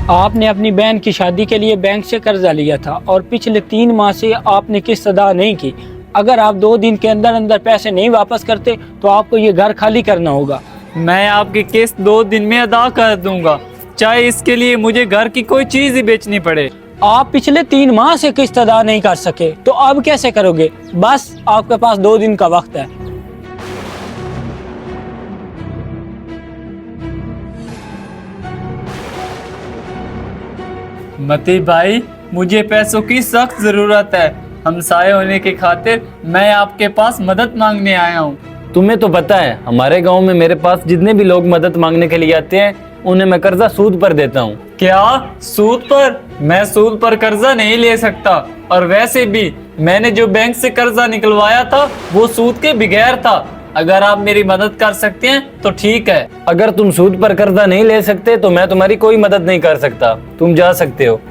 आपने अपनी बहन की शादी के लिए बैंक से कर्जा लिया था और पिछले 3 माह से आपने किस्त अदा नहीं की। अगर आप 2 दिन के अंदर अंदर पैसे नहीं वापस करते तो आपको ये घर खाली करना होगा। मैं आपकी किस्त 2 दिन में अदा कर दूंगा, चाहे इसके लिए मुझे घर की कोई चीज ही बेचनी पड़े। आप पिछले 3 माह से किस्त अदा नहीं कर सके तो अब कैसे करोगे? बस आपके पास 2 दिन का वक्त है। मती भाई, मुझे पैसों की सख्त जरूरत है। हमसाए होने के खातिर मैं आपके पास मदद मांगने आया हूँ। तुम्हें तो पता है हमारे गांव में मेरे पास जितने भी लोग मदद मांगने के लिए आते हैं उन्हें मैं कर्जा सूद पर देता हूँ। क्या सूद पर? मैं सूद पर कर्जा नहीं ले सकता, और वैसे भी मैंने जो बैंक से कर्जा निकलवाया था वो सूद के बगैर था। अगर आप मेरी मदद कर सकते हैं तो ठीक है। अगर तुम सूद पर कर्जा नहीं ले सकते तो मैं तुम्हारी कोई मदद नहीं कर सकता, तुम जा सकते हो।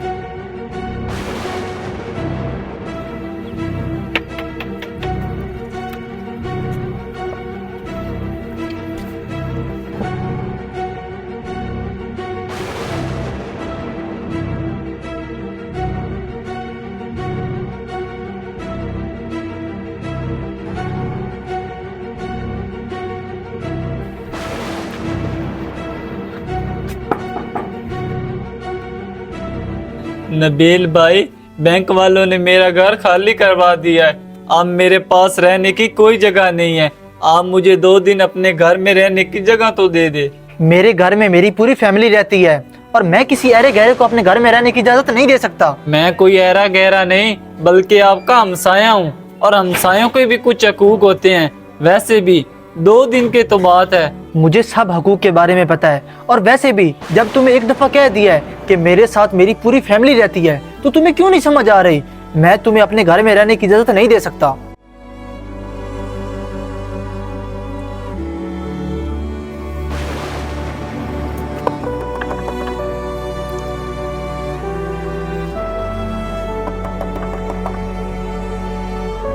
नबील भाई, बैंक वालों ने मेरा घर खाली करवा दिया है। अब मेरे पास रहने की कोई जगह नहीं है। आप मुझे 2 दिन अपने घर में रहने की जगह तो दे दे। मेरे घर में मेरी पूरी फैमिली रहती है और मैं किसी अरे गहरे को अपने घर में रहने की इजाजत नहीं दे सकता। मैं कोई ऐरा गहरा नहीं बल्कि आपका हमसाया हूँ, और हमसायों के भी कुछ हकूक होते हैं। वैसे भी 2 दिन की तो बात है। मुझे सब हकूक के बारे में पता है, और वैसे भी जब तुम्हें एक दफा कह दिया है कि मेरे साथ मेरी पूरी फैमिली रहती है तो तुम्हें क्यों नहीं समझ आ रही? मैं तुम्हें अपने घर में रहने की इजाजत नहीं दे सकता।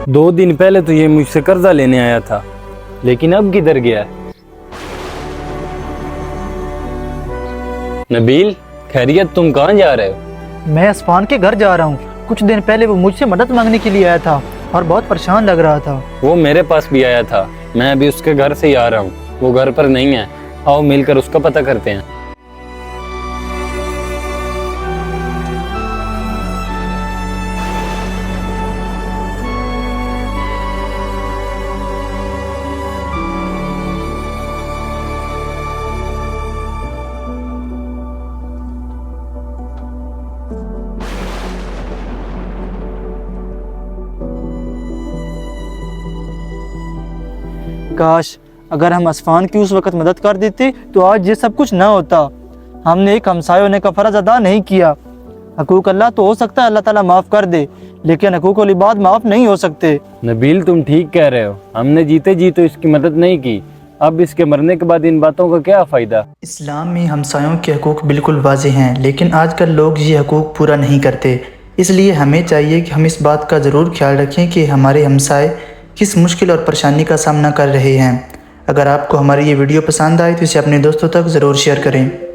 दो दिन पहले तो ये मुझसे कर्जा लेने आया था, लेकिन अब किधर गया है? नबील, खैरियत, तुम कहाँ जा रहे हो? मैं असफान के घर जा रहा हूँ। कुछ दिन पहले वो मुझसे मदद मांगने के लिए आया था और बहुत परेशान लग रहा था। वो मेरे पास भी आया था, मैं अभी उसके घर से ही आ रहा हूँ। वो घर पर नहीं है, आओ मिलकर उसका पता करते हैं। काश अगर हम असफान की उस वक्त मदद कर देते तो आज ये सब कुछ ना होता। हमने एक हमसाये होने का फ़र्ज अदा नहीं किया। हकूक अल्लाह तो हो सकता है अल्लाह ताला माफ़ कर दे, लेकिन हकूकुल इबाद माफ़ नहीं हो सकते। नबील, तुम ठीक कह रहे हो। हमने जीते जी तो इसकी मदद नहीं की, अब इसके मरने के बाद इन बातों का क्या फ़ायदा? इस्लाम में हमसायों के हकूक़ बिल्कुल वाज़ेह हैं, लेकिन आजकल लोग ये हकूक़ पूरा नहीं करते। इसलिए हमें चाहिए कि हम इस बात का ज़रूर ख्याल रखें कि हमारे हमसाए किस मुश्किल और परेशानी का सामना कर रहे हैं। अगर आपको हमारी ये वीडियो पसंद आए तो इसे अपने दोस्तों तक ज़रूर शेयर करें।